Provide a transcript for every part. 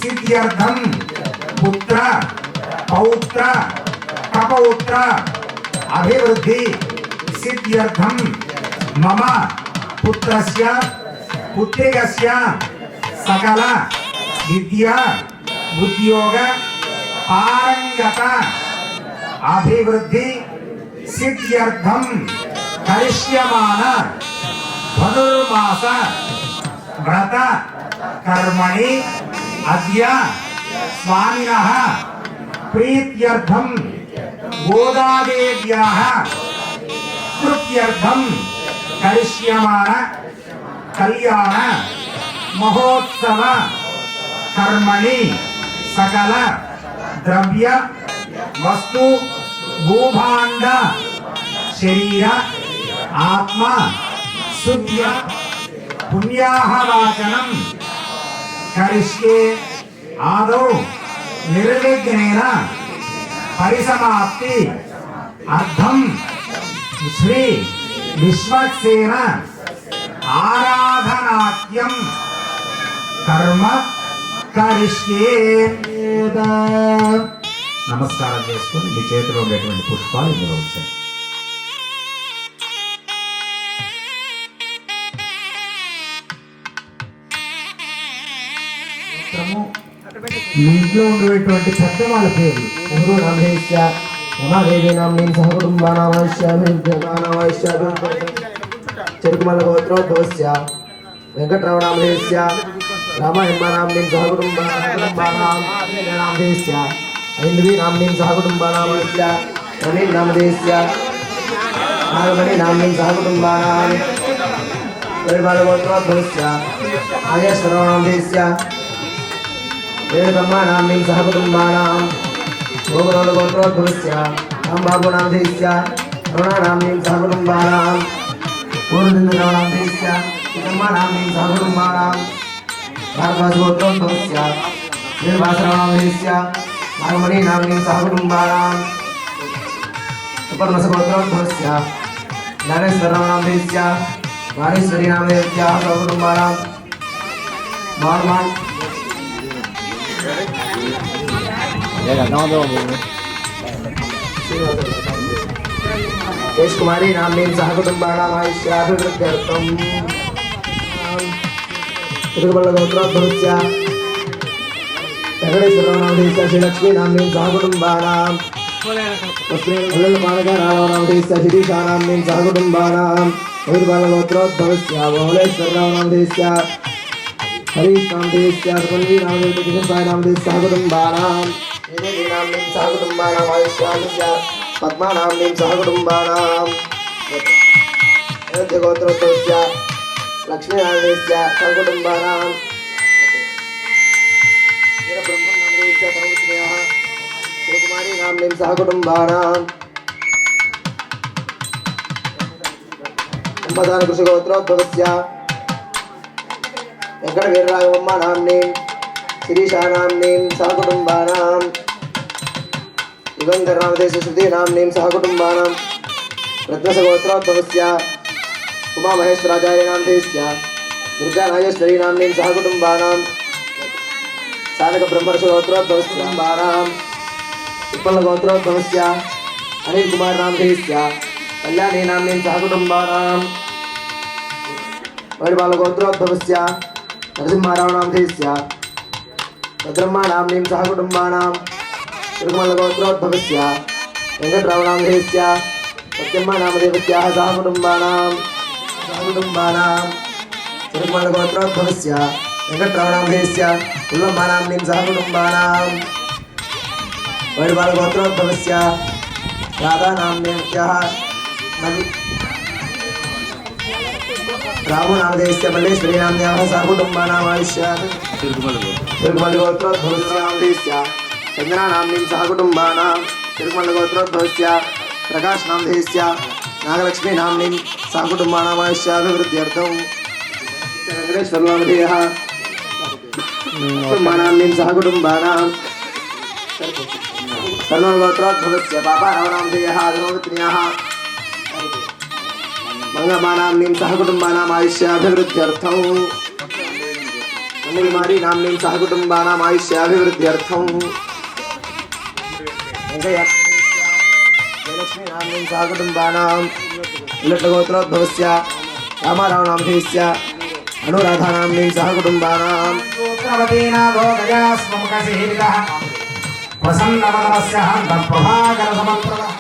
सिद्ध्यर्थं पुत्र पौत्र कपौत्र अभिवृद्धि सिद्ध्यर्थं मम पुत्रस्य पुत्रिकस्य सकल विद्या उद्योग पारंगत अभिवृद्धि सिद्ध्यर्थं करिष्यमान धनुर्मास व्रत कर्मणि अद्य स्वामिनः प्रीत्यर्थं गोदादेव्याः कृत्यर्थं करिष्यमान कल्याण महोत्सव कर्मणि सकल द्रव्य वस्तु भूभाण्ड शरीर आत्मा शुद्ध पुण्याहवाचनं करिष्ये आदौ निर्विघ्नेन परिसमाप्ति अर्थं श्री विश्वक्सेन आराधनाख्यं कर्म करिष्ये। నమస్కారం చేసుకొని మీ చేతిలో ఉండేటువంటి పుష్పాలు ఇందులో వచ్చాయి. మీ ఇంట్లో ఉండేటువంటి పెద్ద వాళ్ళ పేర్లు ఊరు నామేశ్య రమాదేవి నామ్ని సహ కుటుంబానామాశ్యాభివృద్ధ్యమానామాశ్య చెరుకుమల్ల గోత్రోద్భవస్య వెంకటరమణామేశ్య రామహెమ్మ నామ్ని సహ కుటుంబానామేశ్య ఐంద్రీ నామ్ని సహ కుటుంబానామాశ్య రమీన్ నామదేశ్య నాగమణి నామ్ని సహ కుటుంబానాం పరిమళ గోత్రోద్భవస్య నాగేశ్వరనామదేశ్య ब्रह्मा नाम्नी सह कुटुंबानां गोगुणोल गोत्रोद्भवस्य रामबाबू नामधेयस्य अरुणा नाम्नी सह कुटुंबानां पूर्वदिन्दराव नामधेयस्य ब्रह्मा नाम्नी सह कुटुंबानां भारद्वाज गोत्रोद्भवस्य श्रीनिवासराव नामधेयस्य नागमणि नाम्नी सह कुटुंबानां सुपर्णस गोत्रोद्भवस्य ज्ञानेश्वरराव नामधेयस्य वाणीश्वरी नामधेयस्याः सह कुटुंबानां मार्मान् शेष कुमारी नाम्नी सह कुटुंबानामायुष्याभिवृद्ध्यर्थं तिरुमल गोत्रोद्भवस्य वेंकटेश्वरराव नामधेयस्य श्रीलक्ष्मी नाम्नी सह कुटुंबानां पाणकराव नामधेयस्य शिरीषा नाम्नी सह कुटुंबानां तिरुमल गोत्रोद्भवस्य भोलेश्वरराव नामधेयस्य हरीश नामधेयस्य सुकन्वी नामधेयस्य कृष्णसाई नामधेयस्य सह कुटुंबानां देवी नाम्नी सह कुटुंबानां आयुष्यास्य पद्मा नाम्नी सह कुटुंबानां गोत्रोद्भवस्य लक्ष्मी नामधेयस्य सह कुटुंबानां वीरब्रह्म नामधेयस्य सर्वस्नेहः शिवकुमारी नाम्नी सह कुटुंबानां संपदान कृषि गोत्रोद्भवस्य वेंकट वीरराघवम्मा नाम्नी शिरीषा नाम्नी सह कुटुंबानां युगंधर नामधेयस्य श्रुति नाम्नी सह कुटुंबानां रत्नस गोत्रोद्भवस्य उमा महेश्वराचार्य नामधेयस्य दुर्गा नागेश्वरी नाम्नी सह कुटुंबानां सानक ब्रह्मर्ष गोत्रोद्भवस्य कुटुंबानां उत्पल गोत्रोद्भवस्य अनिल कुमार नामधेयस्य कल्याणी नाम्नी सह कुटुंबानां वैरबाल गोत्रोद्भवस्य नरसिंहाराव नामधेयस्य भद्रम्मा नाम्नी सह कुटुंबानां तिरुमल गोत्रोद्भवस्य वेंकटराव नामधेयस्य सत्यम्मा नामधेयस्याः सह कुटुंबानां तिरुमल गोत्रोद्भवस्य वेंकटराव नामधेयस्य पुल्लम्मा नाम्नी सह कुटुंबानां वैरबाल गोत्रोद्भवस्य राधा नाम्न्याः रामू नामधेयस्य मल्लेश्वरी नाम्न्याः सह कुटुंबानाम् तिरुमल गोत्रोद्भवस्य नामधेयस्य चंद्रा नाम्नी सह कुटुंबानां तिरुमल गोत्रोद्भवस्य प्रकाश नामधेयस्य नागलक्ष्मी नाम्नीं सहकुटुम्बानामायुष्याभिवृद्ध्यर्थं वेङ्कटेश्वर नामधेयः कुटुम्बानाम्नीं सहकुटुम्बानां सर्वगोत्रोद्भवस्य पापारावनामधेयः धर्मपत्न्याः मंगमानाम्नीं सहकुटुम्बानाम् आयुष्याभिवृद्ध्यर्थं मंगलमारी नाम्नीं सहकुटुम्बानाम् आयुष्याभिवृद्ध्यर्थं जयलक्ष्मी नाम्नीं सहकुटुम्बानाम् उल्लट्टगोत्रोद्भवस्य रामारावनामधेयस्य अनुराधा नाम्नीं सहकुटुम्बानाम् प्रसन्नवदनस्य हन्तप्रभाकरसमप्रभः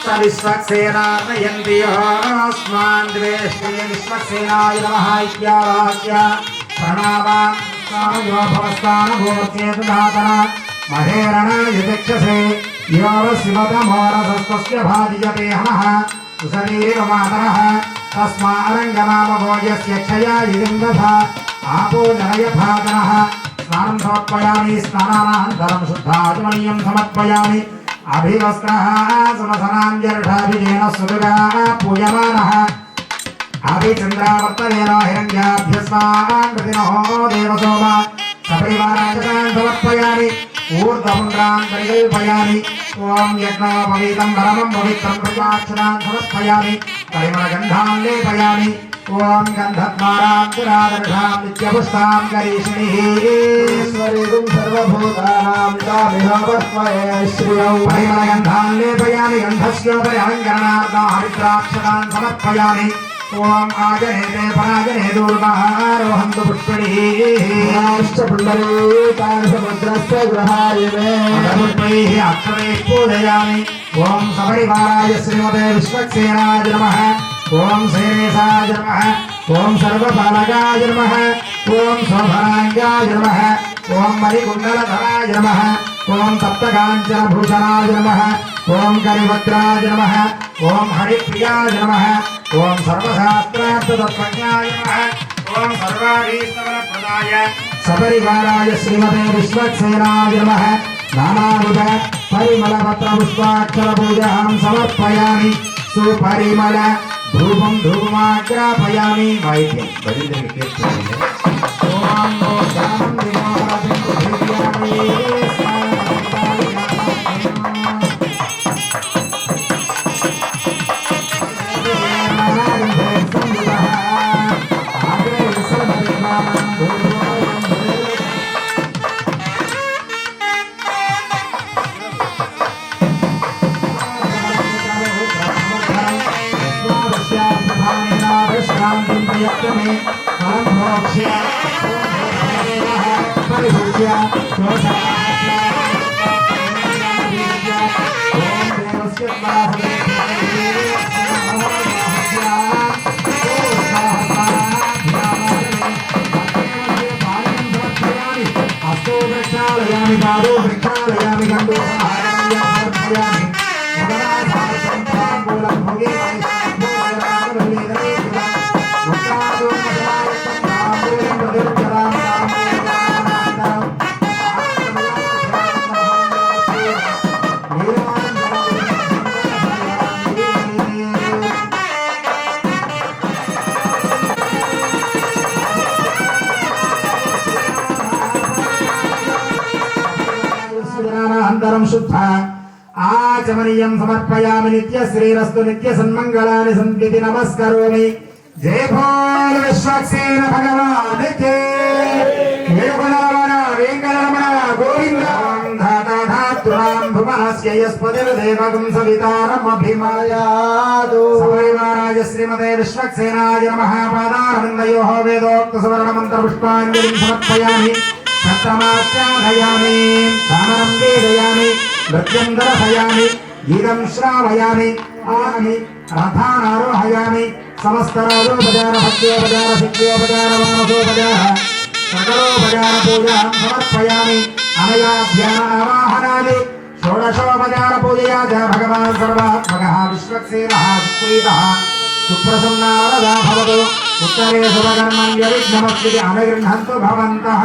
स विश्वक्सेनार्णयन्ति अस्मान् द्वेष्टे विश्वक्सेनाय नमः इत्यावाक्य प्रणामायो भवस्तानभूर्चेतुधातन महेरणाय चक्षसे यो शिवतमोरसस्तस्य भाजियते हनः सुशरीरमातरः तस्मारङ्गनामभोजस्य क्षया इदं दधा आपो जनयथातनः स्नानं समर्पयामि स्नानानन्तरं शुद्धाचमनीयं समर्पयामि अभिवस्त्रः सुमसनाञ्जर्षाभिजेन सुदुगा पूयमानः अभिचन्द्रावर्तनेन हिरण्याभ्यस्मान् प्रतिनो देवसोमा सपरिवाराजकान् समर्पयामि ऊर्ध्वपुण्ड्रान् परिकल्पयामि ॐ यज्ञोपवीतं परमं पवित्रं प्रजाक्षरान् समर्पयामि परिमलगन्धान् लेपयामि ॐ गन्धद्वारान्तरादर्शां नित्यपुष्टां करीषिणीः ईश्वरीं सर्वभूतानां तामिहोपस्मये श्रियं परिमलगन्धान् लेपयामि गन्धस्योपरि अलङ्करणार्थं हरिद्राक्षरान् समर्पयामि ॐ आजनेते पराजने दूर्वारोहन्तु पुष्पिणीः पुण्डरीकाशमुद्रस्य गृहायिने पुष्पैः अक्षरैः पूजयामि ॐ सपरिवाराय श्रीमते विश्वक्सेनाय नमः ॐ श्रीरेशाय नमः ॐ सर्वपालकाय नमः ॐ शोभनाङ्गाय नमः ॐ मणिकुण्डलधराय नमः ॐ सप्तकाञ्चनभूषणाय नमः ॐ करिवक्त्राय नमः ॐ हरिप्रियाय नमः ॐ सर्वशास्त्रार्थतत्त्वज्ञाय नमः ॐ सर्वाभीष्टवरप्रदाय सपरिवाराय श्रीमते विश्वक्सेनाय नमः नानाविध परिमलपत्रपुष्पाक्षरपूजां समर्पयामि सुपरिमल धूपं धूपमाग्रापयामि वैद्यं భజన కీర్తన ॐ मोक्षां विमोहनं पृथिव्यामि वृक्षालयामि पादो वृक्षालयामि गन्धो समर्पयामि मदनासारसंताम्बूलं भोगे अनन्तरं शुद्ध आचमनीयं समर्पयामि नित्यश्रीरस्तु नित्यसन्मङ्गलानि सन्ति नमस्करोमि जय भोल विश्वक्सेन भगवान् के वेङ्कटरमण गोविन्द धाता धातॄणां भुवनस्य यस्पतिर्देवगं सवितारमभिमायादो सपरिवाराय श्रीमते विश्वक्सेनाय नमः पादारविन्दयोः वेदोक्तसुवर्णमन्त्रपुष्पाञ्जलिं समर्पयामि सप्तमाध्यादयामि सामरं वेदयामि नृत्यं दर्शयामि गीतं श्रावयामि आमि रथानारोहयामि समस्तराजोपचार भक्त्योपचार सिद्ध्योपचार मानसोपचार सकलोपचार पूजां समर्पयामि अनया ध्यानावाहनादि षोडशोपचार पूजया च भगवान् सर्वात्मकः विश्वक्सेनः सुप्रीतः सुप्रसन्ना वरदा भवतु उत्तरे शुभकर्मण्यविघ्नमस्ति अनुगृह्णन्तु भवन्तः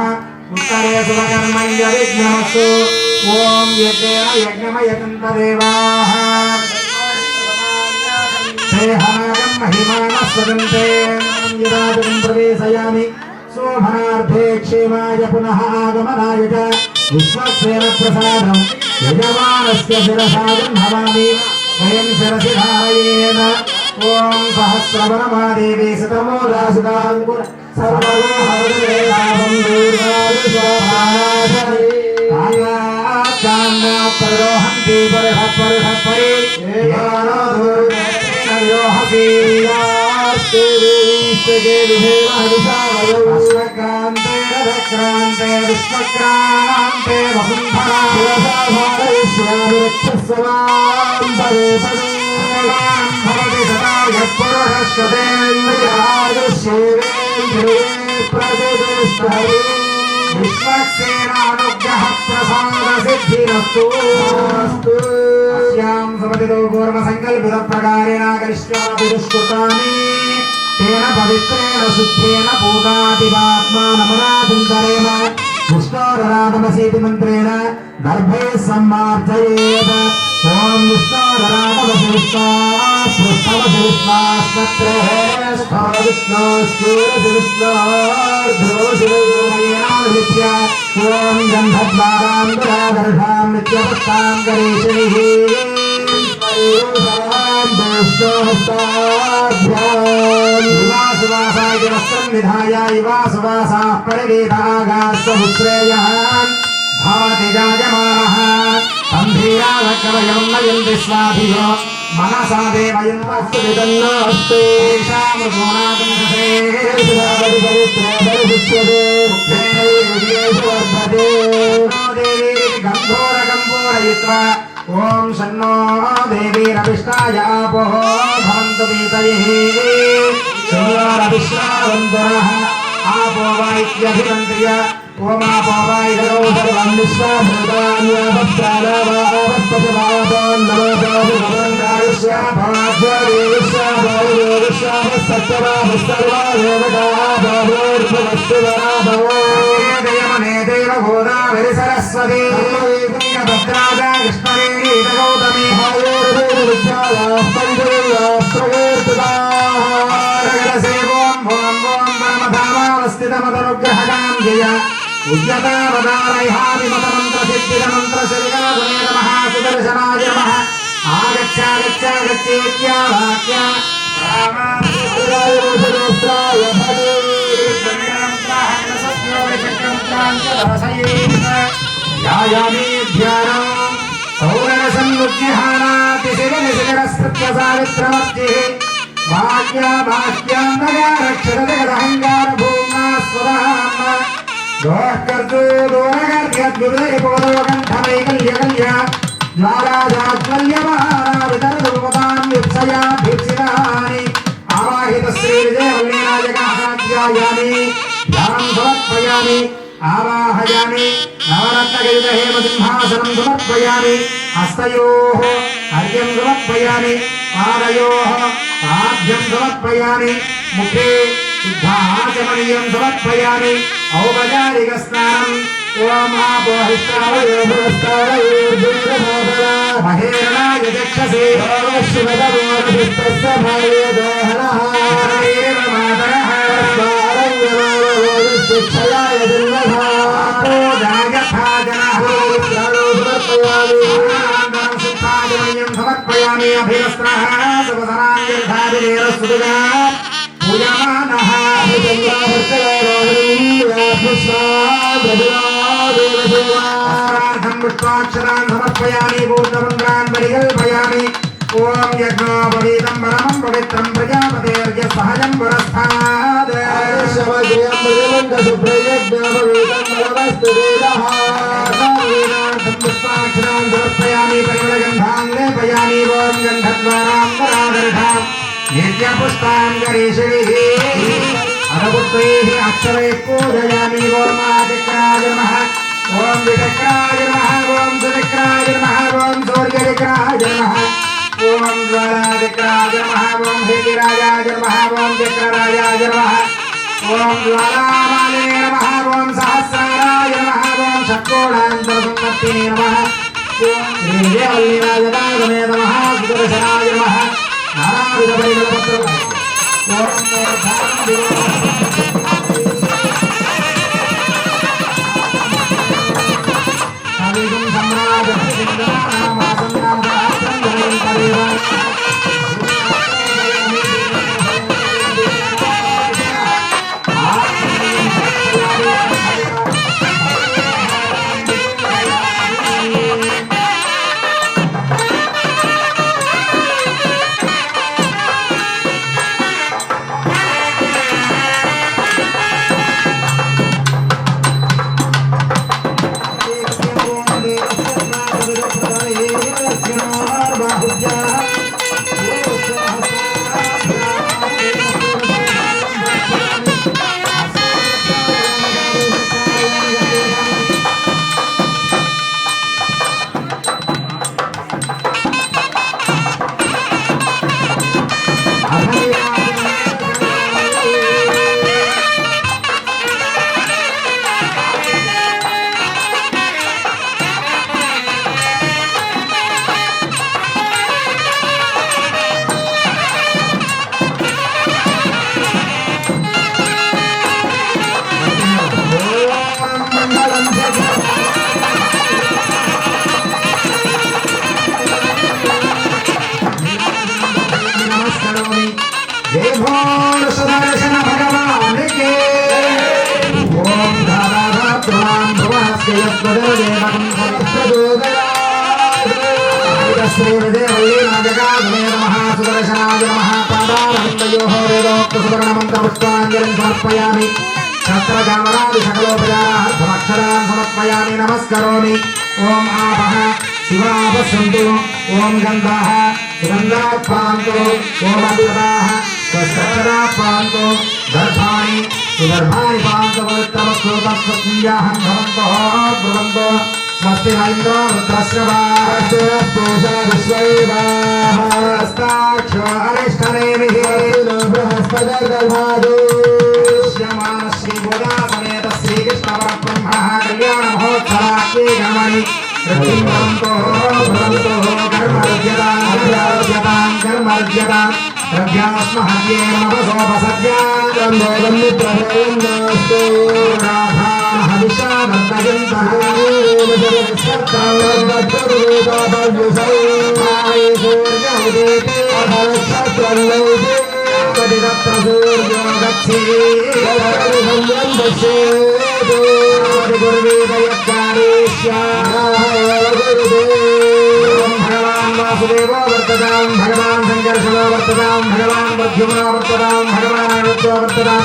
उत्तरे शुभकर्मण्यविघ्नमस्तु ॐ यज्ञेन यज्ञमयतन्त देवाः महिमानस्वदन्ते यदाजं प्रवेशयामि शोभनार्थे क्षेमाय पुनः आगमनाय च विश्वक्सेन प्रसादं यजमानस्य शिरसा गृह्णामि स्वयं शिरसि धारयेन ॐ सहस्रवरमादेवी शतमोदासुदाङ्कुर सर्वगुणहरदेवां दुर्गादिशोभानाशने कायाकान्दापरोहन्ति परहपरहपरे यानो दुर्गेणयोहसि यास्ते विश्वके विभेमहदिशावयो विश्वक्रान्ते रथक्रान्ते विश्वक्रान्ते वसुन्धरा शिवसाभारयिष्यामि रक्षस्वमां परे परे भवति सदा यत्पुरुषश्वतेन्द्रियायुष्येवेन्द्रिये प्रतिष्ठते विश्वक्सेनानुग्रह प्रसाद सिद्धिरस्तु अस्यां समतितो पूर्वसङ्कल्पित प्रकारेण करिष्यामि दुष्कृतानि तेन पवित्रेण शुद्धेन पूतादिवात्मानमनादिन्दरेम विष्णोररागमसीति मन्त्रेण गर्भे सम्मार्जयेत् ॐ विष्णोररागमसि विष्णोस्पृष्टमसि विष्णोस्पृष्टमसि विष्णोर्ध्रुवसि विष्णोर्ध्रुवसि ॐ गन्धद्वारां दुरादर्शां नित्यपुष्टां गणेशिः विवासुवासाय वस्त्रं विधाय विवासुवासाः परिवेदागास्वश्रेयः भवति जायमानः सम्भीरावकवयं नयन्ति स्वाधियो मनसा देवयन्तस्तु विदन्नास्ते येषामृगोणागं गन्धोरगम्भोरयित्वा ॐ शन्नो देवीरविष्टाय आपोः भवन्तु वीतयः शयोरविश्रावन्तुनः आपो वा इत्यभिमन्त्र्य ओमापो वा इदगौ सर्वं विश्वाभद्रामने देव गोदावरि सरस्वती भद्राजा कृष्णवेणी गौतमी वस्थितमदनुग्रहकां जय उद्यतावदारयहामि मतमन्त्रसिद्धिरमन्त्रसिद्धिगणगुणे नमः सुदर्शनाय नमः आगच्छागच्छागच्छेत्यावाक्या यायामि ध्यानं सौरसन्मुख्यहानातिशिरनिशिरस्कृत्य सावित्रमर्जिः वाक्याभाष्यान्दगारक्षरजगदहङ्कारभूम्ना दोःकर्तु दोरगर्भ्यद्विवेकोदोकण्ठमैकल्यकल्या ज्वालाजाज्वल्यमानावितरदुपदां युत्सयाभीप्सितानि आवाहितश्रीविजयवल्लीराजगाहाध्यायामि ध्यानं समर्पयामि आवाहयामि नवरत्नगलितहेमसिंहासनं समर्पयामि हस्तयोः अर्घ्यं समर्पयामि पादयोः पाद्यं समर्पयामि मुखे शुद्धाचमनीयं समर्पयामि औपचारिकस्नानम् ओम महेरणाय चक्षसे समर्पयामि अभिवस्त्रः पूजमानः पुष्पाक्षरान् समर्पयामि पूर्णमन्त्रान् परिकल्पयामि ओम यज्ञोपवीतं परमं पवित्रं प्रजापतेर्य सहजं पुरस्ताद् पुष्पाक्षरान् समर्पयामि परिमलगन्धान् लेपयामि ओम गन्धद्वारां नित्यपुष्पाञ्जलिः अधपुत्रैः अक्षरैः पूजयामि ओम आदिक्राय नमः ओम विचक्राय नमः ओम सुविक्राय नमः ओम सूर्यविक्राय नमः ओम ज्वालादिक्राय नमः ओम हेतिराजाय नमः ओम चक्रराजाय नमः ओम ज्वालामालिने नमः ओम सहस्राराय नमः ओम षट्कोणान्तरसम्पत्तिने नमः ओम श्रीदेवल्लीराजदागमे नमः सुदर्शनाय नमः नानाविधपरिमलपत्र समर्पयामि छत्रचामरादि सकलोपचारार्थमक्षरान् समर्पयामि नमस्करोमि ओम आपः शिवापसन्तु ओम गन्धाः सुगन्धात् पान्तु ओम अक्षताः स्वच्छतात् पान्तु दर्भाणि सुदर्भाणि पान्तु पवित्रवस्तु तत्सत्पुञ्जाहं भवन्तः ब्रुवन्तु स्वस्ति इन्द्रो रुद्रश्रवाः पूषा विश्वैवाः हस्ताक्षो अरिष्ठनेमिः बृहस्पतिर्दधातु श्यमान श्री गोदा समेत श्री कृष्ण परब्रह्मणः कल्याण महोत्सवाख्ये गमनि रतिमन्तो भवन्तो कर्मर्ज्यतां कर्मर्ज्यतां रव्यास्महत्ये नमसोपसद्यां ब्रह्मोदन्नित्रभयन्नास्तु राधां हविषा नर्तयन्तः सूर्योदेते अधनक्षत्रल्लौते तत्र सूर्यो भगवान् वासुदेवो वर्ततां भगवान् संकर्षणो वर्ततां भगवान् मध्यमो वर्ततां भगवान् अनिरुद्धो वर्ततां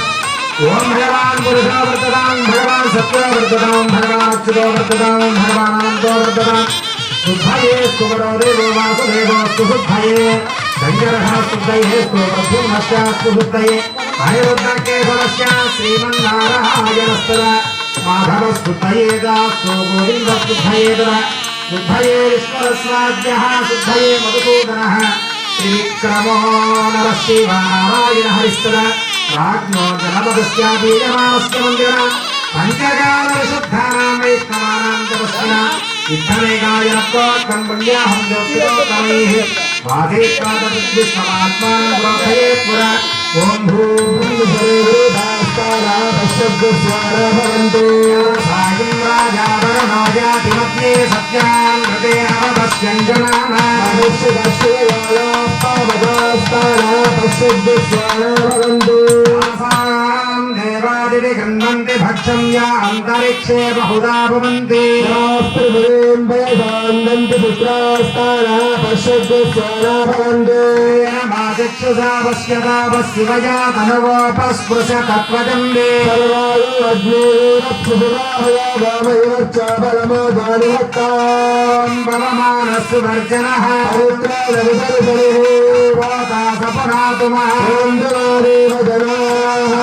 ओम भगवान् पुरुषो वर्ततां भगवान् सत्यो वर्ततां भगवान् अच्युतो वर्ततां भगवान् अनन्तो वर्ततां शुद्धये स्तुवरो देवो वासुदेवोऽस्तु शुद्धये शङ्करः प्रद्युम्नश्चास्तु शुद्धये अनिरुद्धकेशवस्य श्रीमन्नारायणस्तदा माधवस्तुद्धये दास्तु गोविन्दस्तुद्धये तदा शुद्धये विश्वरस्वाद्यः शुद्धये मधुसूदनः त्रिविक्रमो नरः शिवनारायणः हरिस्तदा राज्ञो जनपदस्यापीयमानस्य मन्दिरः पञ्चकालविशुद्धानां वैष्णवानां तपस्विना इत्थमेकायनत्वात्मन् पुण्याहं ज्योतिरोत्तमैः वादेकादविद्विष्णवात्मानं प्रोक्षये पुरा ॐ भूर्भुवस्तारा पश्यद्स्वारा भवन्तु सायं राजावरणो जातिमध्ये सत्यान् कृते अवपश्यञ्जनानास्तारा पश्यद्स्वारा भवन्तु देवादिगन्वन्ति भक्षं या अन्तरिक्षे बहुधा भवन्ति वयसान्दन्ति पुत्रास्तारा पश्यद्स्वारा भवन्तु माचक्षुषावश्यतावशिवया तनुवोपस्पृश तत्त्वजम्बे भवमानस्तु वर्जनः सपनातु महादेव जनाः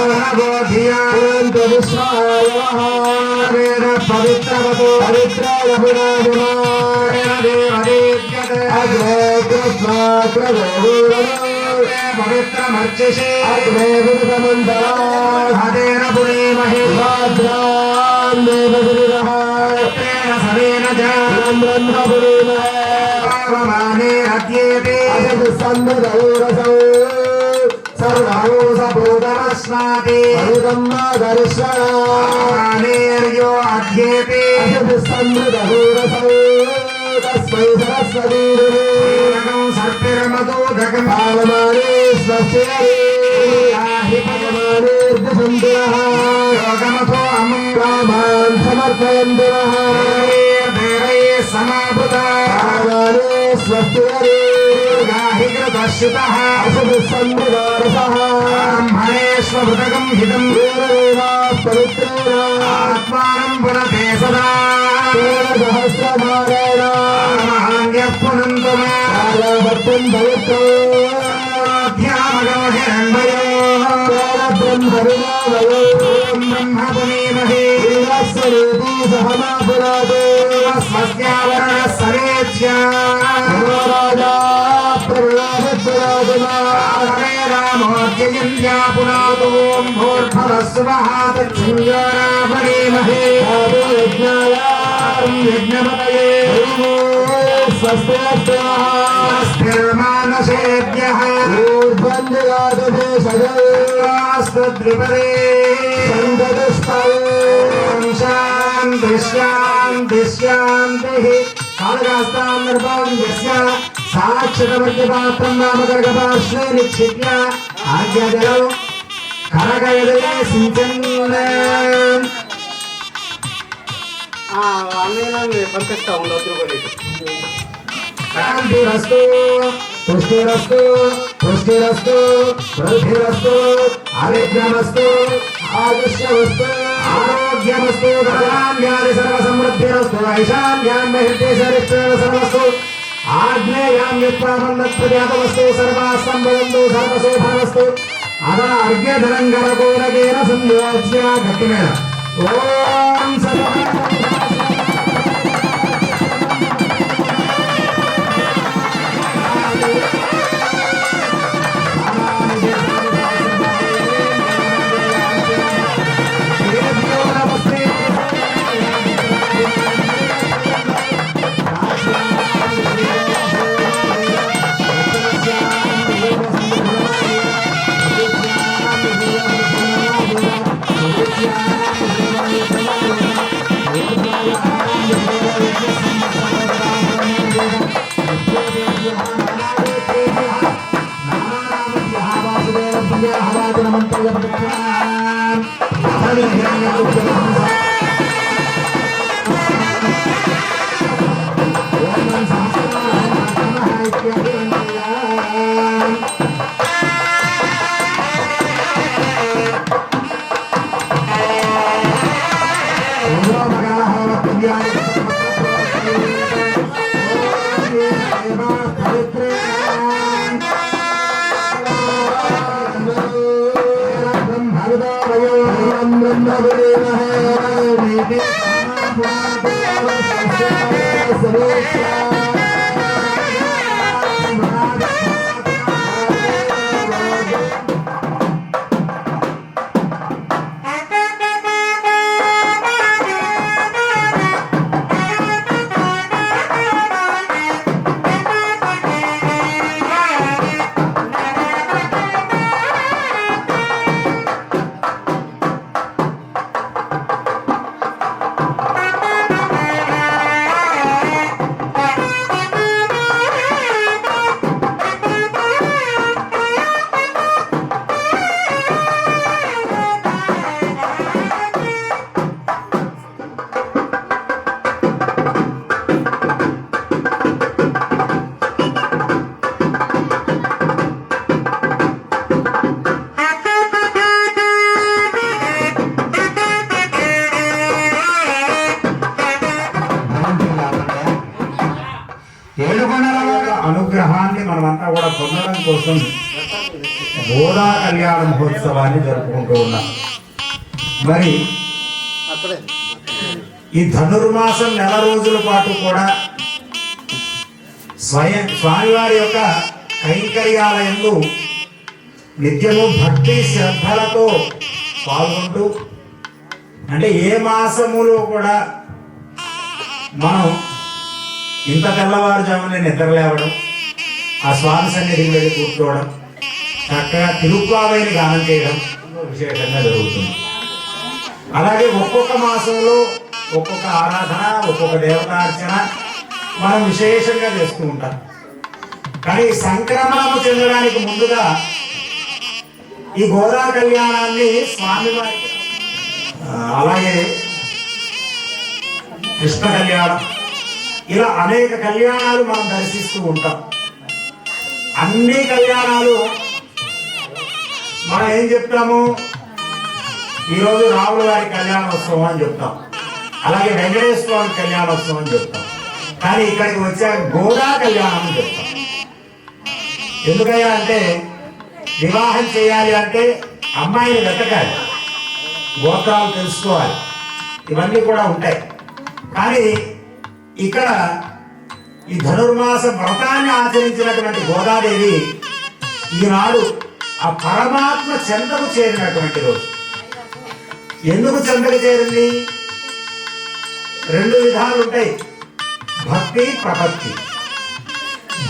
वेद पवित्रवतो पवित्रायपुरादिमारेण देवदेव्यते अग्रे कृष्णाग्रगौरवे पवित्रमर्चिषे अग्रे विदमण्डलाधेन पुरीमहे भाद्रान् देवगिरिरः तेन सवेन च ब्रह्म पुरीमहे पावमाने अद्येते असत् सन्दधौरसौ सर्वभूतभूतमस्माति अनेर्यो अध्येति तस्मै सरस्वती सर्पिरमदोदकं पावमाने स्वस्ति भगवानेर्दशन्तिनः योगमथो अमुं रामान् समर्पयन्तिनः देवैः समाभूता पावमाने स्वस्ति कृतश्रुतः अशुभसन्निवारसः ब्रह्मणेष्वभृतकं हितं पवित्रेण आत्मानं पुनते सदा सहस्रमारेण महान्यः पुनन्तु मे राजाभक्तं पवित्रो ध्यामगमहिरण्मयो ब्रह्मविनामयो ब्रह्म पुनीमहे ीरस्वरूपी सहमापुरादो स्वस्यावरणः सरेज्या राजा प्रभुराजपुरादमा हरे रामोऽद्ययन्त्या पुनातों भूर्भवस्वः तच्छृङ्गाराभणीमहे यज्ञायां यज्ञपतये स्वस्तिर्मानसेभ्यः ऊर्ध्वन्द्रिपदे शान्ति शान्ति शान्तिः कालगास्तान्नर्भाग्यस्य साक्षरवर्गपात्रं नामकर्गपार्श्वे निक्षिप्य आज्ञाजलौ करकयदये सिञ्चन् పంపిస్తా ఉండదు శాంతిరస్తు పుష్టిరస్తు పుష్టిరస్తు వృద్ధిరస్తు అవిఘ్నమస్తు ఆయుష్యమస్తు ఆరోగ్యమస్తు ధనాన్యాది సర్వసమృద్ధిరస్తు ఐశాన్యాం మహిర్దే సరిష్ఠేన సర్వస్తు ఆగ్నేయాం యత్వామన్నత్ప్రజాతవస్తు సర్వాసంభవంతు సర్వశోభనవస్తు అదా అర్ఘ్యధనంగరకోరకేన సంయోజ్య గట్టిమేళ ఓం సర్వ అనుగ్రహాన్ని మనమంతా కూడా పొందడం కోసం గోదా కళ్యాణ మహోత్సవాన్ని జరుపుకుంటూ ఉన్నాం. మరి ఈ ధనుర్మాసం నెల రోజుల పాటు కూడా స్వామివారి యొక్క కైంకర్యాలయంలో నిత్యము భక్తి శ్రద్ధలతో పాల్గొంటూ, అంటే ఏ మాసములో కూడా మనం ఇంత తెల్లవారుజామునే నిద్ర లేవడం, ఆ స్వామి సన్నిధికి వెళ్ళి కూర్చోవడం, చక్కగా తిరుప్పావైని గానం చేయడం విశేషంగా జరుగుతుంది. అలాగే ఒక్కొక్క మాసంలో ఒక్కొక్క ఆరాధన, ఒక్కొక్క దేవతార్చన మనం విశేషంగా చేస్తూ ఉంటాం. కానీ సంక్రమణము చెందడానికి ముందుగా ఈ గోదా కళ్యాణాన్ని స్వామివారి, అలాగే కృష్ణ కళ్యాణం, ఇలా అనేక కళ్యాణాలు మనం దర్శిస్తూ ఉంటాం. అన్ని కళ్యాణాలు మనం ఏం చెప్తాము, ఈరోజు రాముల వారి కళ్యాణోత్సవం అని చెప్తాం, అలాగే వెంకటేశ్వర వారి కళ్యాణోత్సవం అని చెప్తాం. కానీ ఇక్కడికి వచ్చే గోదా కళ్యాణం అని చెప్తాం. ఎందుకయ్యా అంటే వివాహం చేయాలి అంటే అమ్మాయిని వెతకాలి, గోత్రాలు తెలుసుకోవాలి, ఇవన్నీ కూడా ఉంటాయి. కానీ ఇక్కడ ఈ ధనుర్మాస వ్రతాన్ని ఆచరించినటువంటి గోదాదేవి ఈనాడు ఆ పరమాత్మ చెంతకు చేరినటువంటి రోజు. ఎందుకు చెంతకు చేరింది? రెండు విధాలు ఉంటాయి, భక్తి, ప్రపత్తి.